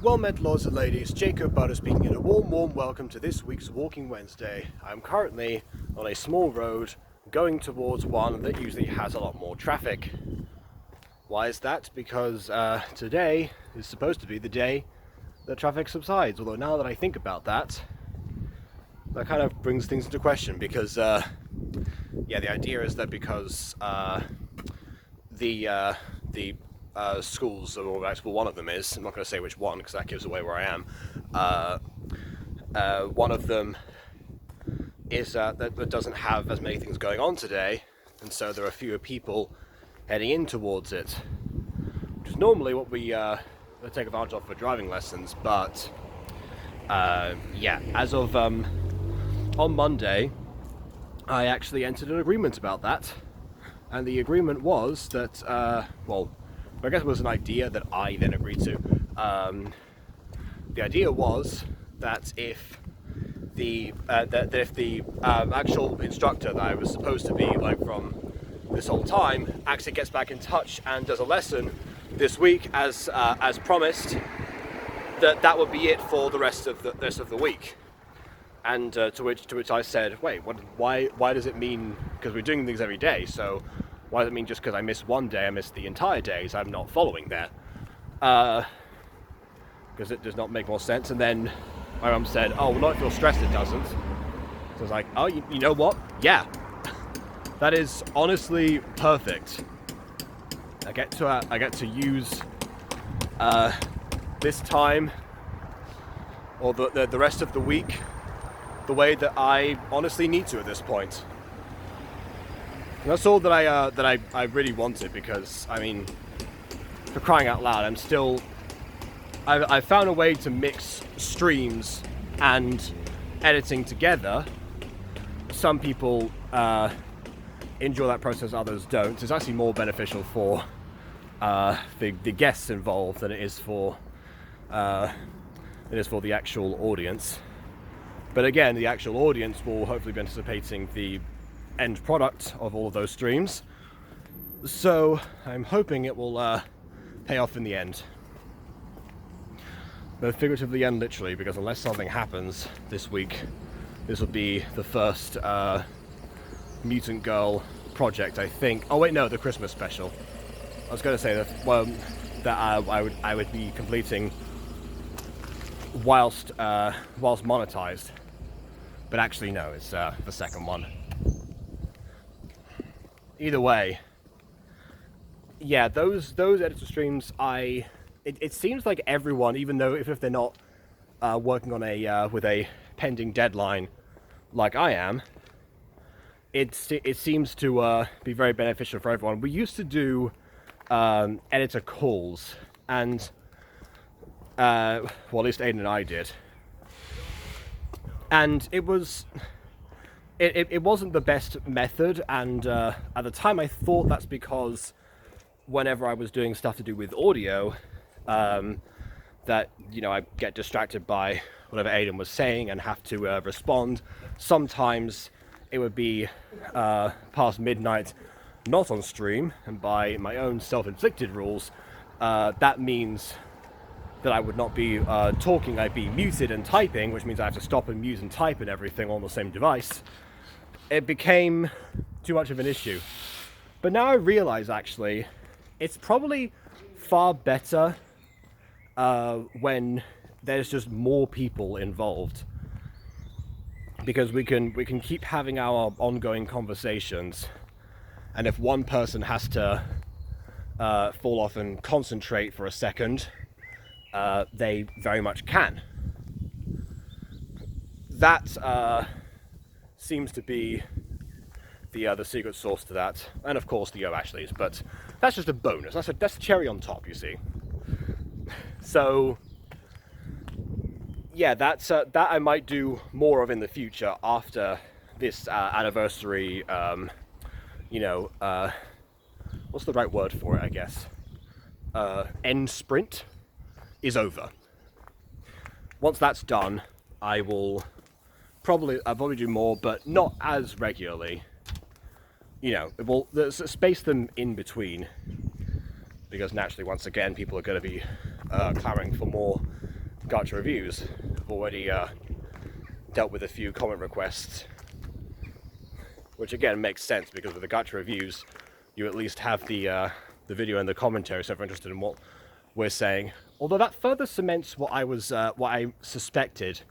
Well met, lords and ladies, Jacob Butter speaking, and a warm welcome to this week's Walking Wednesday. I'm currently on a small road going towards one that usually has a lot more traffic. Why is that? Because today is supposed to be the day that traffic subsides, although now that I think about that, that kind of brings things into question because, the idea is that because the schools, or well, one of them is, I'm not going to say which one because that gives away where I am, one of them is that doesn't have as many things going on today, and so there are fewer people heading in towards it, which is normally what we take advantage of for driving lessons, but as of on Monday, I actually entered an agreement about that, and the agreement was that, I guess it was an idea that I then agreed to. The idea was that if the actual instructor that I was supposed to be from this whole time actually gets back in touch and does a lesson this week as promised, that would be it for the rest of the week. And to which I said, wait, why does it mean? Because we're doing things every day, so. Why does it mean just because I miss one day, I miss the entire days? I'm not following that. Because it does not make more sense. And then my mum said, oh, well, not if you're stressed, it doesn't. So I was like, oh, you know what? Yeah. That is honestly perfect. I get to use this time, or the rest of the week, the way that I honestly need to at this point. And that's all that I really wanted, because I mean, for crying out loud, I found a way to mix streams and editing together. Some people enjoy that process, others don't. It's actually more beneficial for the guests involved than it is for the actual audience. But again, the actual audience will hopefully be anticipating the end product of all of those streams, so I'm hoping it will pay off in the end, both figuratively and literally, because unless something happens this week, this will be the first Mutant Girl project, I think. Oh wait, no, the Christmas special. I was going to say that I would be completing whilst monetized, but actually no, it's the second one. Either way, yeah, those editor streams, it seems like everyone, even though if they're not working on with a pending deadline like I am, it seems to be very beneficial for everyone. We used to do editor calls, and at least Aiden and I did, and it wasn't the best method, and at the time I thought that's because whenever I was doing stuff to do with audio, that, I get distracted by whatever Aiden was saying and have to respond. Sometimes it would be past midnight, not on stream, and by my own self-inflicted rules, that means that I would not be talking, I'd be muted and typing, which means I have to stop and mute and type and everything on the same device. It became too much of an issue. But now I realize, actually, it's probably far better when there's just more people involved, because we can keep having our ongoing conversations, and if one person has to fall off and concentrate for a second, they very much can. That seems to be the secret sauce to that, and of course the Ashleys, but that's just a bonus. That's the cherry on top, you see. So yeah, that I might do more of in the future after this anniversary. What's the right word for it? I guess end sprint is over. Once that's done, I'll probably do more, but not as regularly. We'll space them in between, because naturally, once again, people are going to be clamoring for more gacha reviews. I've already dealt with a few comment requests, which again makes sense because with the gacha reviews, you at least have the video and the commentary, so if you're interested in what we're saying. Although that further cements what I suspected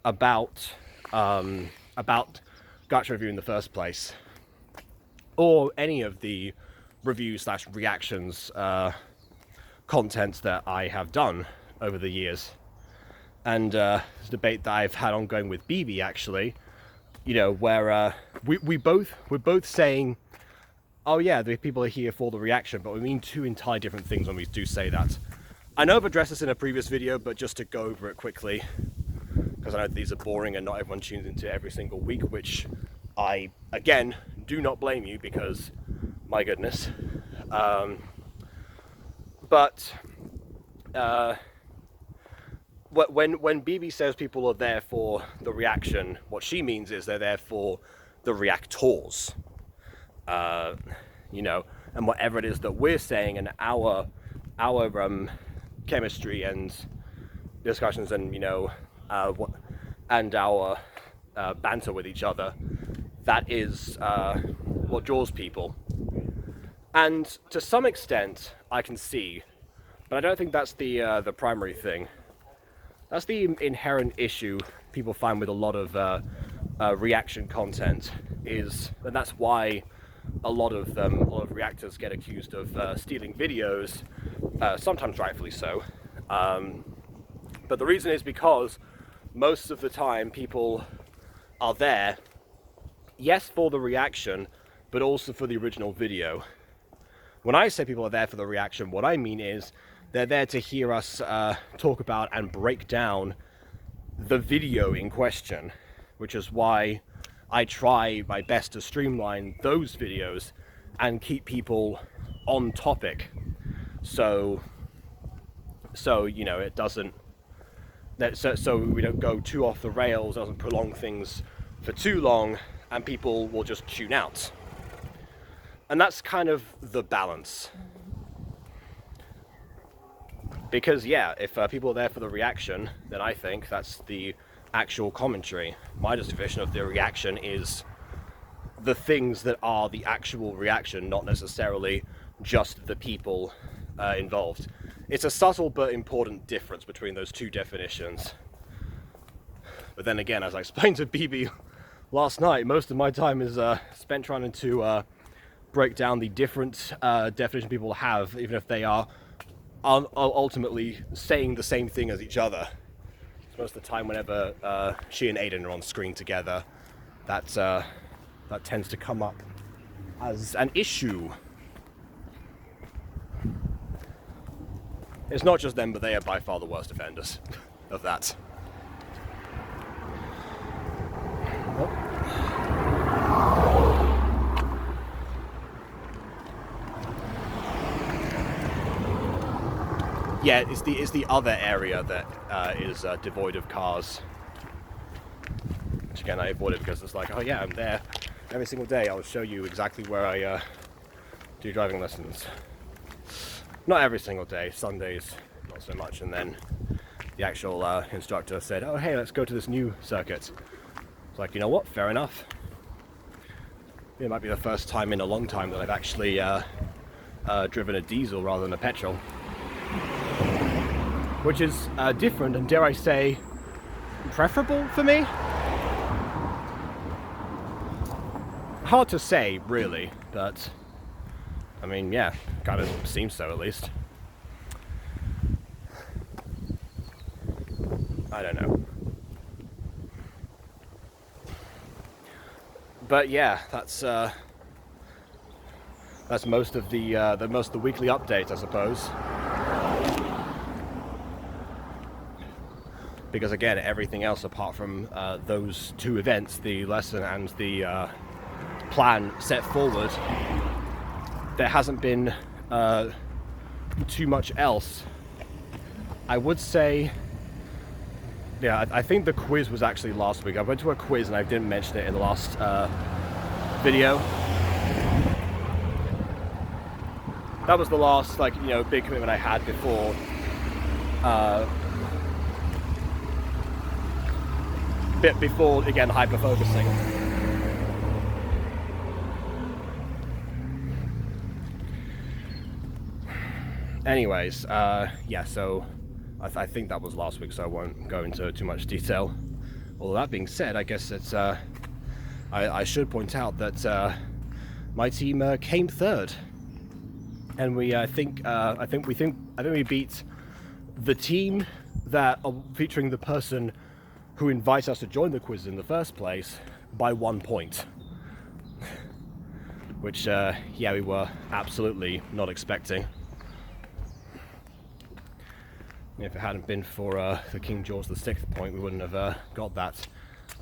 about gacha review in the first place, or any of the review/reactions content that I have done over the years. And this debate that I've had ongoing with BB, actually, you know, where we're both saying, oh yeah, the people are here for the reaction, but we mean two entirely different things when we do say that. I know I've addressed this in a previous video, but just to go over it quickly, because I know these are boring and not everyone tunes into every single week, which I, again, do not blame you because, my goodness. When BB says people are there for the reaction, what she means is they're there for the reactors. You know, and whatever it is that we're saying and our chemistry and discussions and, you know, and our banter with each other, that is what draws people. And to some extent, I can see, but I don't think that's the primary thing. That's the inherent issue people find with a lot of reaction content, and that's why a lot of reactors get accused of stealing videos, sometimes rightfully so. But the reason is because most of the time people are there, yes, for the reaction, but also for the original video. When I say people are there for the reaction, what I mean is they're there to hear us talk about and break down the video in question, which is why I try my best to streamline those videos and keep people on topic. So you know, it doesn't, so we don't go too off the rails, doesn't prolong things for too long, and people will just tune out. And that's kind of the balance. Because yeah, if people are there for the reaction, then I think that's the actual commentary. My definition of the reaction is the things that are the actual reaction, not necessarily just the people involved. It's a subtle but important difference between those two definitions. But then again, as I explained to BB last night, most of my time is spent trying to break down the different definitions people have, even if they are ultimately saying the same thing as each other. Most of the time, whenever she and Aiden are on screen together, that tends to come up as an issue. It's not just them, but they are by far the worst offenders of that. Yeah, it's the other area that is devoid of cars. Which again, I avoided because it's like, oh yeah, I'm there every single day. I'll show you exactly where I do driving lessons. Not every single day, Sundays not so much. And then the actual instructor said, oh hey, let's go to this new circuit. It's like, you know what, fair enough. It might be the first time in a long time that I've actually driven a diesel rather than a petrol. Which is different and, dare I say, preferable for me? Hard to say, really, but I mean, yeah, kind of seems so at least. I don't know. But yeah, that's most of the weekly update, I suppose. Because again, everything else apart from those two events, the lesson and the plan set forward, there hasn't been too much else. I would say, yeah, I think the quiz was actually last week. I went to a quiz and I didn't mention it in the last video. That was the last, like, you know, big commitment I had before bit before again hyper focusing. Anyways, yeah, so I think that was last week, so I won't go into too much detail. All that being said, I guess it's I should point out that my team came third, and I think we beat the team that featuring the person who invites us to join the quiz in the first place by 1 point. Which, yeah, we were absolutely not expecting. If it hadn't been for the King George VI point, we wouldn't have got that,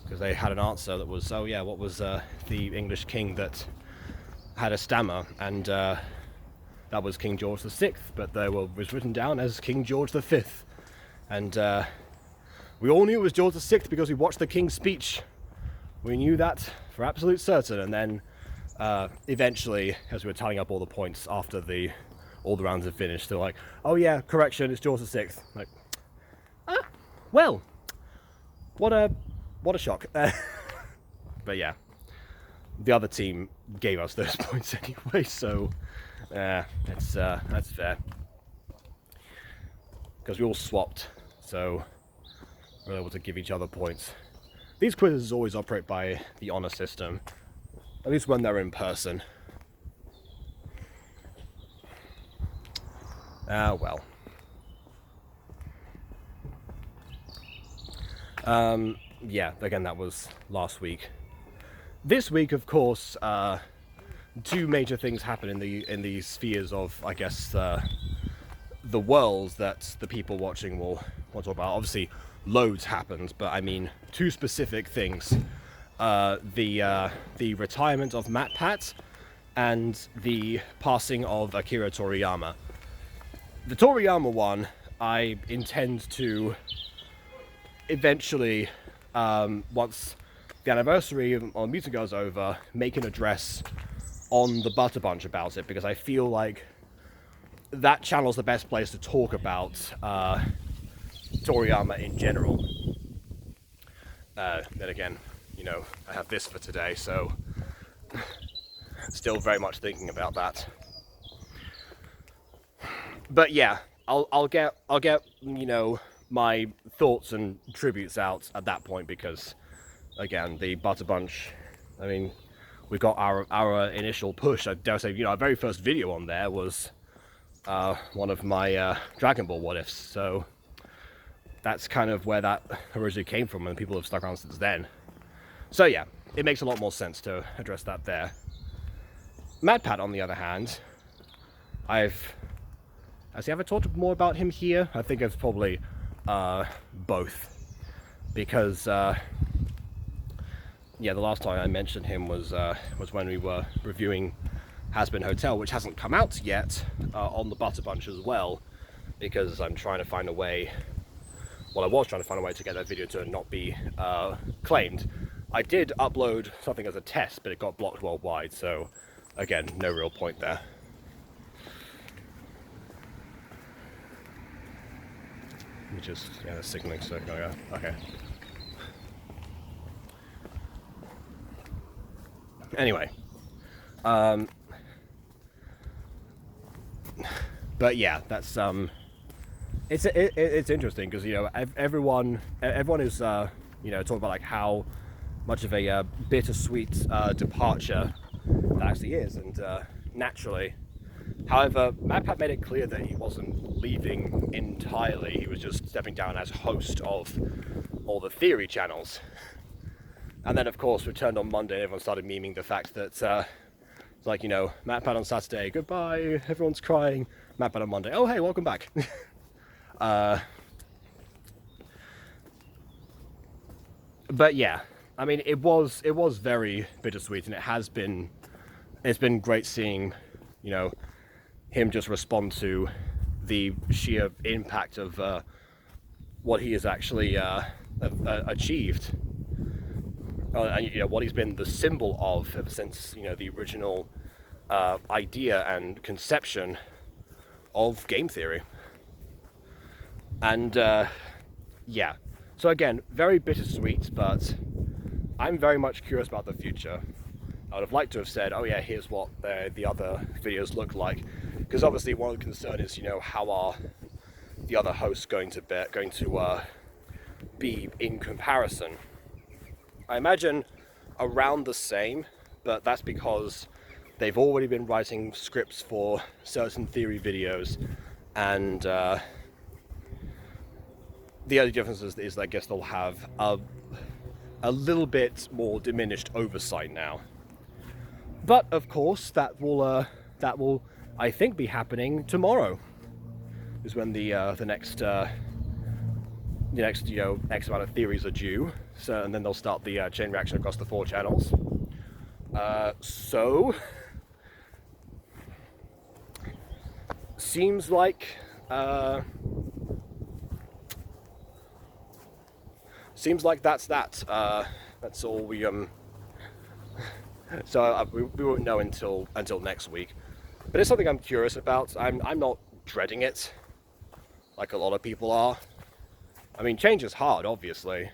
because they had an answer that was, oh yeah, what was the English king that had a stammer, and that was King George VI, but there was written down as King George V, and we all knew it was George VI because we watched the King's speech. We knew that for absolute certain, and then eventually, as we were tallying up all the points after all the rounds had finished, they're like, oh yeah, correction, it's George VI. Like, well, what a shock. But yeah, the other team gave us those points anyway, so that's fair. Because we all swapped, so we're able to give each other points. These quizzes always operate by the honor system, at least when they're in person. Well. Yeah, again, that was last week. This week, of course, two major things happen in the spheres of, I guess, the worlds that the people watching will talk about. Obviously, loads happened, but I mean, two specific things. The retirement of Matpat and the passing of Akira Toriyama. The Toriyama one, I intend to eventually, once the anniversary on Music goes over, make an address on the Butter Bunch about it, because I feel like that channel's the best place to talk about Toriyama in general. Then again, you know, I have this for today, so still very much thinking about that. But yeah, I'll get you know, my thoughts and tributes out at that point, because again, the Butter Bunch, I mean, we got our initial push. I dare say, you know, our very first video on there was one of my Dragon Ball what ifs, so that's kind of where that originally came from, and people have stuck around since then. So yeah, it makes a lot more sense to address that there. Matpat, on the other hand, has he ever talked more about him here? I think it's probably both, because yeah, the last time I mentioned him was when we were reviewing Has Been Hotel, which hasn't come out yet, on the Butter Bunch as well, because I'm trying to find a way. Well, I was trying to find a way to get that video to not be claimed. I did upload something as a test, but it got blocked worldwide, so again, no real point there. Just, yeah, the signaling circuit. Oh, yeah. Okay. Anyway, but yeah, that's it's interesting, because, you know, everyone is you know, talking about like how much of a bittersweet departure that actually is, and naturally. However, Matpat made it clear that he wasn't leaving entirely. He was just stepping down as host of all the theory channels. And then, of course, returned on Monday, and everyone started memeing the fact that, it's like, you know, Matpat on Saturday, goodbye, everyone's crying. Matpat on Monday, oh hey, welcome back. But yeah, I mean, it was very bittersweet, and it's been great seeing, you know, him just respond to the sheer impact of what he has actually achieved, and, you know, what he's been the symbol of ever since, you know, the original idea and conception of game theory. And yeah, So again, very bittersweet, but I'm very much curious about the future. I would have liked to have said, oh yeah, here's what the other videos look like, because obviously one of the concern is, how are the other hosts going to be in comparison. I imagine around the same, but that's because they've already been writing scripts for certain theory videos, and the only difference is I guess they'll have a little bit more diminished oversight now. But of course, that will I think be happening tomorrow. Is when the next X amount of theories are due. So, and then they'll start the chain reaction across the 4 channels. So seems like that's that. That's all we So we won't know until next week. But it's something I'm curious about. I'm not dreading it like a lot of people are. I mean, change is hard, obviously.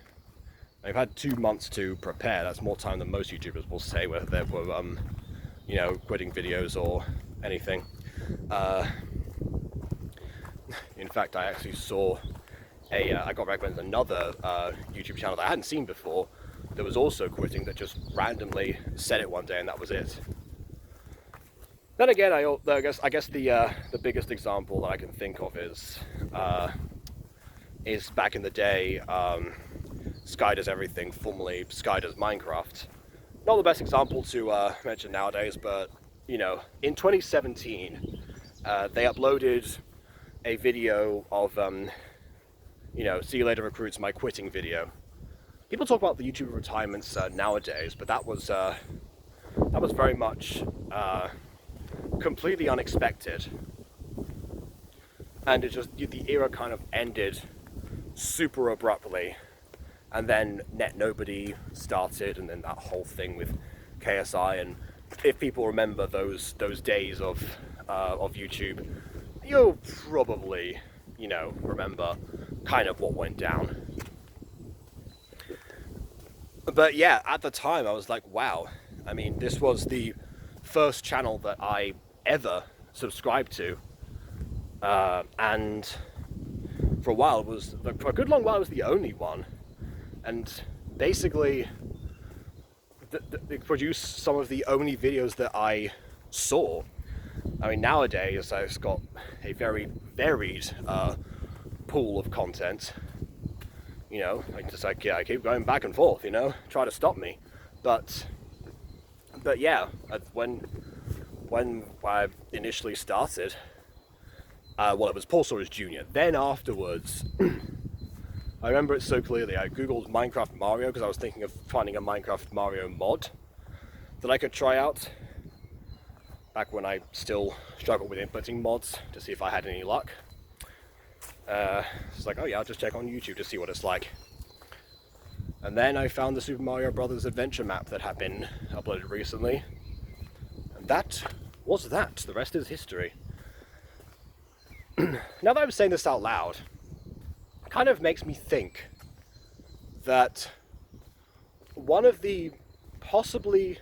I've had 2 months to prepare. That's more time than most YouTubers will say, whether they were quitting videos or anything. In fact, I actually saw I got recommended another YouTube channel that I hadn't seen before that was also quitting, that just randomly said it one day and that was it. Then again, I guess the biggest example that I can think of is back in the day, Sky Does Everything, formerly Sky Does Minecraft. Not the best example to mention nowadays, but in 2017, they uploaded a video of see you later recruits, my quitting video. People talk about the YouTuber retirements nowadays, but that was very much completely unexpected, and it just, the era kind of ended super abruptly, and then Net Nobody started, and then that whole thing with KSI. And if people remember those days of YouTube, you'll probably remember kind of what went down. But yeah, at the time I was like, wow, I mean, this was the first channel that I ever subscribed to, and for a good long while it was the only one, and basically it produced some of the only videos that I saw. I mean, nowadays I've got a very varied pool of content. I keep going back and forth, try to stop me. But yeah, when I initially started, it was Paul Sawyers Jr. Then afterwards, I remember it so clearly, I googled Minecraft Mario because I was thinking of finding a Minecraft Mario mod that I could try out, back when I still struggled with inputting mods to see if I had any luck. It's like, oh yeah, I'll just check on YouTube to see what it's like. And then I found the Super Mario Brothers adventure map that had been uploaded recently. And that was that. The rest is history. Now that I'm saying this out loud, it kind of makes me think that one of the possibly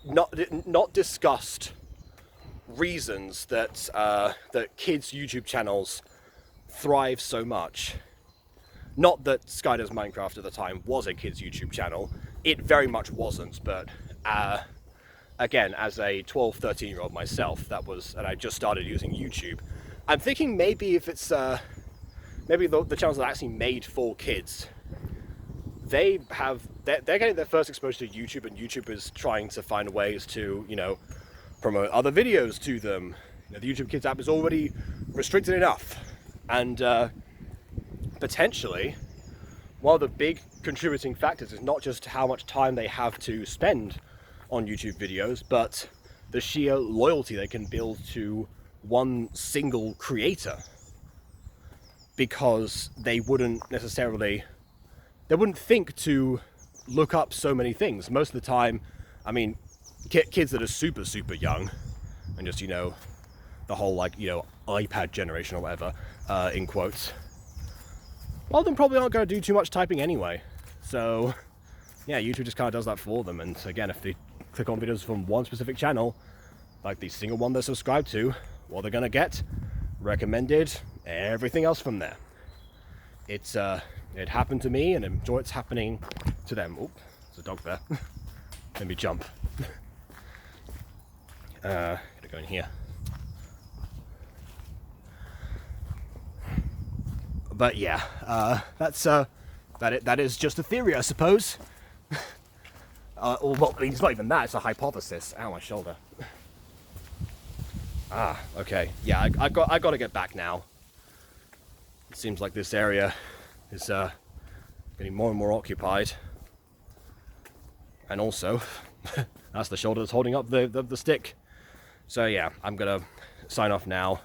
not discussed reasons that kids' YouTube channels thrive so much. Not that Sky Does Minecraft at the time was a kids' YouTube channel. It very much wasn't, but again, as a 12, 13-year-old myself, and I just started using YouTube. I'm thinking maybe if it's maybe the channels that are actually made for kids, they're getting their first exposure to YouTube, and YouTube is trying to find ways to promote other videos to them. The YouTube Kids app is already restricted enough, and potentially one of the big contributing factors is not just how much time they have to spend on YouTube videos, but the sheer loyalty they can build to one single creator, because they wouldn't think to look up so many things. Most of the time, I mean, kids that are super, super young, and just, the whole, iPad generation or whatever, in quotes, a lot of them probably aren't going to do too much typing anyway. So, yeah, YouTube just kind of does that for them. And again, if they click on videos from one specific channel, like the single one they're subscribed to, what they're going to get, recommended, everything else from there. It happened to me, and I'm sure it's happening to them. Oh, there's a dog there. Let me jump. Gotta go in here. But yeah, that is just a theory, I suppose. Or well, I mean, it's not even that; it's a hypothesis. Ow, my shoulder. Ah, okay. Yeah, I got to get back now. It seems like this area is getting more and more occupied, and also that's the shoulder that's holding up the stick. So yeah, I'm gonna sign off now.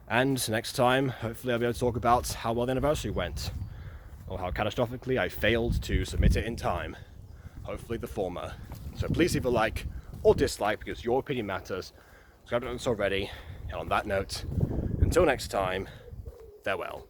And next time, hopefully I'll be able to talk about how well the anniversary went, or how catastrophically I failed to submit it in time. Hopefully the former. So please leave a like or dislike, because your opinion matters. Subscribe if you haven't already. And on that note, until next time, farewell.